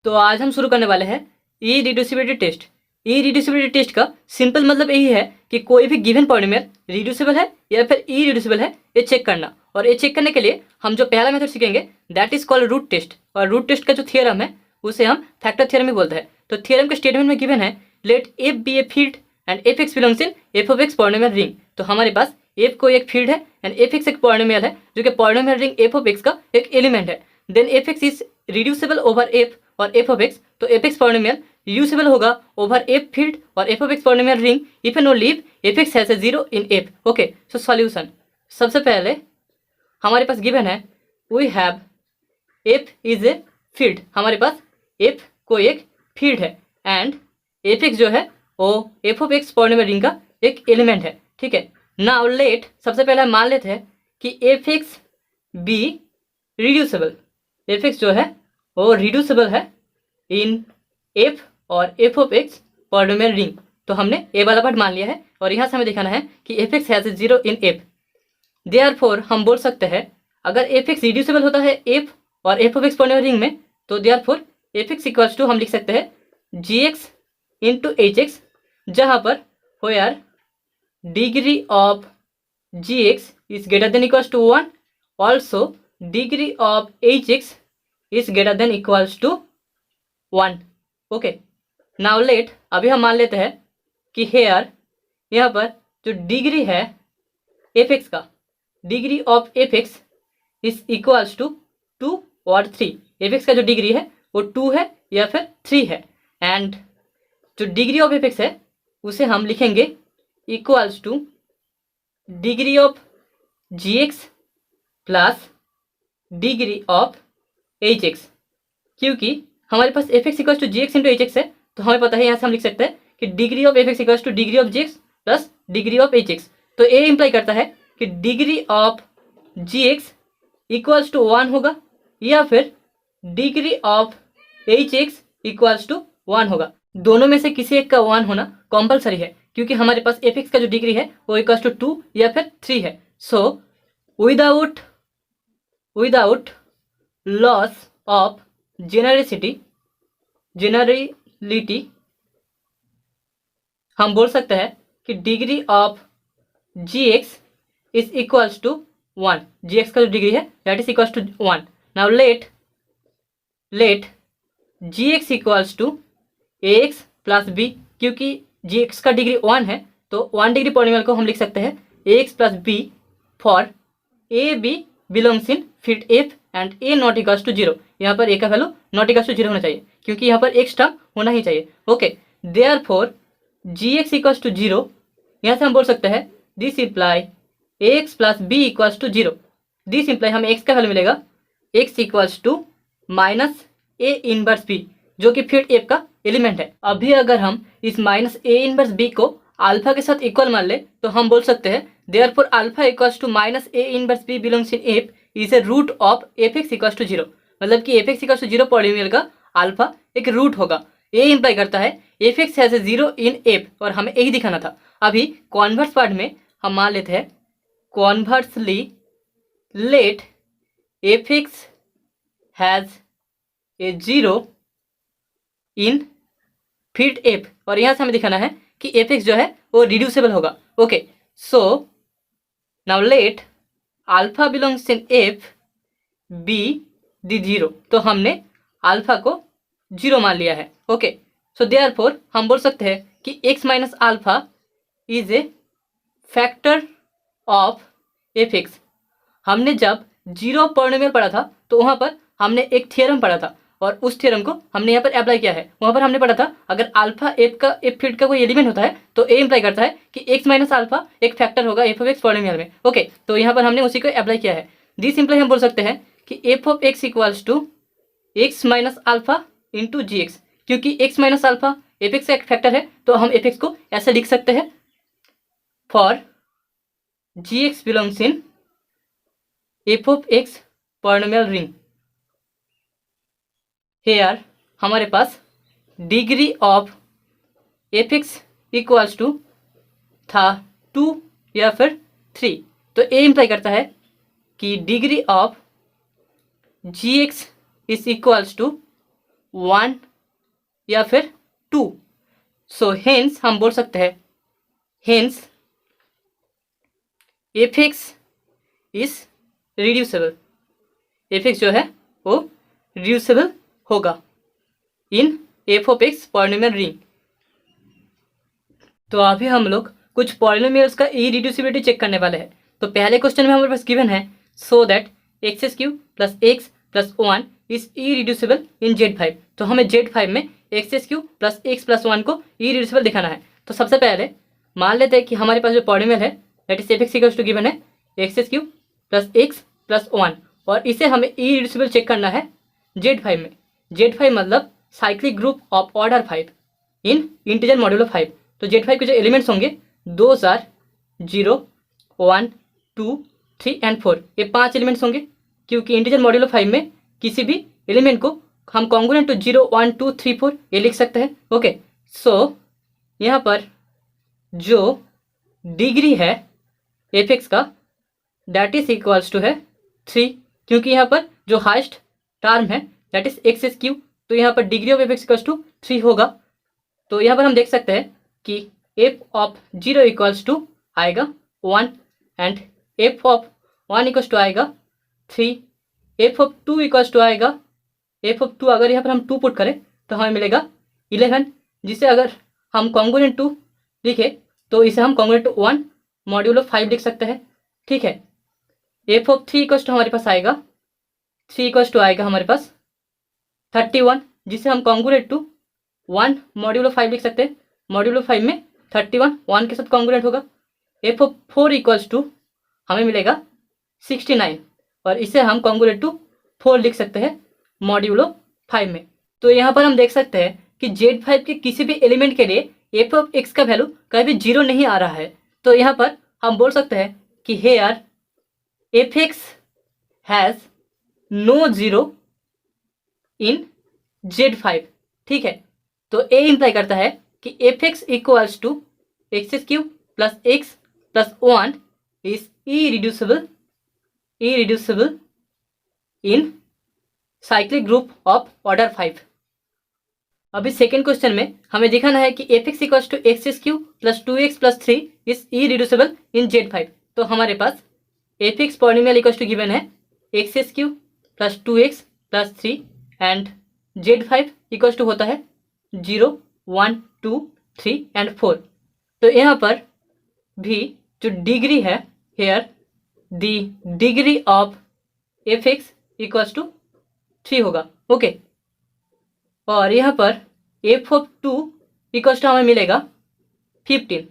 तो आज हम शुरू करने वाले हैं इरिड्यूसिबिलिटी टेस्ट। इरिड्यूसिबिलिटी टेस्ट का सिंपल मतलब यही है कि कोई भी गिवन पॉलिनोमियल रिड्यूसिबल है या फिर इरिड्यूसिबल है ये चेक करना। और ये चेक करने के लिए हम जो पहला मेथड सीखेंगे that is called root test. और रूट टेस्ट का जो थ्योरम है उसे हम फैक्टर थ्योरम ही बोलते हैं। तो थ्योरम के स्टेटमेंट में गिवन है let f be a field and f x belongs in f of x polynomial ring. तो हमारे पास एफ को एक फील्ड है एंड एफ एक्स एक पॉलिनोमियल है जो कि polynomial ring f of x का एक एलिमेंट है। Then f x is reducible over f और एफ ऑफ एक्स। तो एफ एक्स पॉलिनोमियल रिड्यूसिबल होगा ओवर एफ फील्ड और f of x polynomial ring if and only if f x has a zero in f. Okay, so solution. सबसे पहले हमारे पास given है we have f is a field. हमारे पास f को एक फील्ड है एंड एफ एक्स जो है वो F of x polynomial ring का एक एलिमेंट है। ठीक है, नाउ लेट सबसे पहले हम मान लेते हैं कि f x be reducible. F x जो है वो रिड्यूसिबल है इन एफ और f of x polynomial ring. तो हमने ए वाला पार्ट मान लिया है और यहाँ से हमें दिखाना है कि f x has a zero in F. Therefore हम बोल सकते हैं अगर एफ एक्स रिड्यूसिबल होता है एफ और f of x polynomial ring में तो therefore f x equals to हम लिख सकते हैं g x into h x, जहाँ पर where degree of g x is greater than equals to 1, also degree of h x is greater than equals to 1। Okay, now let अभी हम मान लेते हैं कि हेयर यहाँ पर जो डिग्री है एफ एक्स का, degree of f x is equals to 2 और 3। एफ एक्स का जो डिग्री है वो 2 है या फिर 3 है एंड जो डिग्री ऑफ एफ एक्स है उसे हम लिखेंगे equals to degree of g x plus degree of h x. क्योंकि हमारे पास f x equals to g x into h x है तो हमें पता है यहाँ से हम लिख सकते हैं कि degree of f x equals to degree of g x plus degree of h x. तो ए इंप्लाई करता है कि degree of g x equals to 1 होगा या फिर degree of h x equals to 1 होगा। दोनों में से किसी एक का 1 होना कंपलसरी है क्योंकि हमारे पास एफ एक्स का जो डिग्री है वो इक्वल्स टू 2 या फिर 3 है। So without loss of generality हम बोल सकते हैं कि degree of g x is equals to 1। G x का जो डिग्री है that is equals to 1। Now let g x equals to a x plus b. क्योंकि जी एक्स का डिग्री 1 है तो 1 डिग्री पॉलिनोमियल को हम लिख सकते हैं a x plus b for a b belongs in field f and a not equals to 0। यहाँ पर ए का वैल्यू नॉट इक्वल्स टू 0 होना चाहिए क्योंकि यहाँ पर एक्स टर्म होना ही चाहिए। Okay, therefore g x equals to 0। यहाँ से हम बोल सकते हैं this imply a x plus b equals to 0। This imply हमें एक्स का वैल्यू मिलेगा x equals to minus a inverse b जो कि फील्ड एफ का एलिमेंट है। अभी अगर हम इस माइनस ए इनवर्स बी को अल्फा के साथ इक्वल मान ले तो हम बोल सकते हैं therefore alpha equals to minus a inverse b belongs in f is a root of f x equals to 0। मतलब कि f x equals to 0 polynomial का अल्फा एक रूट होगा। ए इंप्लाई करता है f x has a 0 in f और हमें यही दिखाना था। अभी कॉन्वर्स पार्ट में हम मान लेते हैं conversely let f x has a 0 in field f और यहाँ से हमें दिखाना है कि एफ एक्स जो है वो रिड्यूसिबल होगा। Okay, so now let alpha belongs in F be the 0। तो हमने अल्फा को 0 मान लिया है। ओके, सो देयरफॉर हम बोल सकते हैं कि x minus alpha is a factor of f x. हमने जब 0 पॉलिनोमियल पढ़ा था तो वहाँ पर हमने एक थ्योरम पढ़ा था और उस थ्योरम को हमने यहाँ पर अप्लाई किया है। वहाँ पर हमने पढ़ा था अगर अल्फा एफ फील्ड का कोई एलिमेंट होता है तो ए इंप्लाई करता है कि x माइनस अल्फा एक फैक्टर होगा एफ ऑफ एक्स पॉलिनोमियल में। ओके, तो यहाँ पर हमने उसी को अप्लाई किया है। दिस इंप्लाई हम बोल सकते हैं कि f of x equals to x minus alpha into g x. क्योंकि x minus alpha f x का एक फैक्टर है तो हम एफ एक्स को ऐसे लिख सकते हैं for g x belongs in f of x polynomial ring. Here हमारे पास degree of f x equals to था 2 या फिर 3। तो ए इंप्लाई करता है कि degree of g x is equals to 1 या फिर 2। सो हेंस हम बोल सकते हैं hence F x is reducible. F x जो है वो रिड्यूसेबल होगा इन f of x polynomial ring. तो अभी हम लोग कुछ पॉलिनोमियल्स का इरिड्यूसिबिलिटी चेक करने वाले हैं। तो पहले क्वेश्चन में हमारे पास गिवन है so that x cube plus x plus 1 is irreducible in Z5। तो हमें Z5 में x cube plus x plus 1 को इरिड्यूसिबल दिखाना है। तो सबसे पहले मान लेते हैं कि हमारे पास जो पॉलिनोमियल है that is f x equals to given है x cube plus x plus 1 और इसे हमें इरिड्यूसिबल चेक करना है Z5 में। Z5 मतलब cyclic group of order 5 in integer modulo 5। तो Z5 के जो एलिमेंट्स होंगे दोज आर 0 1 2 3 एंड 4। ये 5 एलिमेंट्स होंगे क्योंकि इंटीजर मॉड्यूलो 5 में किसी भी एलिमेंट को हम कॉन्ग्रुएंट टू 0 1 2 3 4 ये लिख सकते हैं। ओके, सो यहाँ पर जो डिग्री है एफ एक्स का दैट इज इक्वल्स टू है 3 क्योंकि यहाँ पर जो हाइस्ट टर्म है दैट इज एक्स क्यूब। तो यहाँ पर degree of f x equals to 3 होगा। तो यहाँ पर हम देख सकते हैं कि एफ ऑफ 0 इक्वल्स टू आएगा 1 and f of 1 equals to आएगा 3। एफ ऑफ 2 इक्वल्स टू आएगा एफ ऑफ 2 अगर यहाँ पर हम 2 पुट करें तो हमें मिलेगा 11, जिसे अगर हम कॉन्ग्रुएंट टू लिखे तो इसे हम कॉन्ग्रुएंट टू 1 मॉड्यूलो 5 लिख सकते हैं। ठीक है, एफ ऑफ 3 इक्वल्स टू हमारे पास आएगा 3 इक्वल्स टू आएगा हमारे पास 31, जिसे हम कॉन्ग्रुएंट टू 1 मॉड्यूलो 5 लिख सकते हैं। मॉड्यूलो 5 में 31 1 के साथ कॉन्ग्रुएंट होगा। एफ ऑफ 4 इक्वल्स टू हमें मिलेगा 69 और इसे हम कॉन्ग्रुएंट टू 4 लिख सकते हैं मॉड्यूलो 5 में। तो यहाँ पर हम देख सकते हैं कि Z5 के किसी भी एलिमेंट के लिए एफ ऑफ एक्स का वैल्यू कभी भी 0 नहीं आ रहा है। तो यहाँ पर हम बोल सकते हैं कि here f x has no 0 in Z5। ठीक है, तो ए इंप्लाई करता है कि f x equals to x cube plus x plus 1 is irreducible in cyclic group of order 5। अभी सेकेंड क्वेश्चन में हमें दिखाना है कि f x equals to x cube plus 2x plus 3 is irreducible in Z5। तो हमारे पास f x polynomial equals to given है x cube plus 2x plus 3 and Z5 equals to होता है 0 1 2 3 एंड 4। तो यहाँ पर भी जो डिग्री है here the degree of f x equals to 3 होगा। ओके, और यहाँ पर एफ ऑफ 2 इक्वल्स टू हमें मिलेगा 15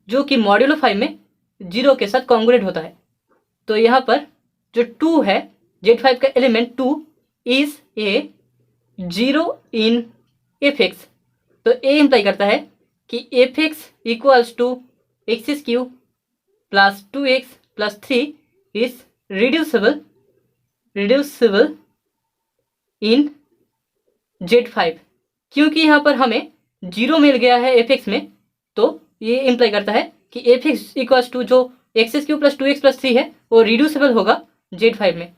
जो कि मॉड्यूलो 5 में 0 के साथ कॉन्ग्रुएंट होता है। तो यहाँ पर जो 2 है Z5 का element 2 is a 0 in f x. तो ए इम्प्लाई करता है कि f x equals to x cube plus 2x plus 3 is reducible in Z5। क्योंकि यहाँ पर हमें 0 मिल गया है एफ एक्स में, तो ये इम्प्लाई करता है कि एफ एक्स इक्वल्स टू जो x cube plus 2x plus 3 है वो रिड्यूसिबल होगा Z5 में।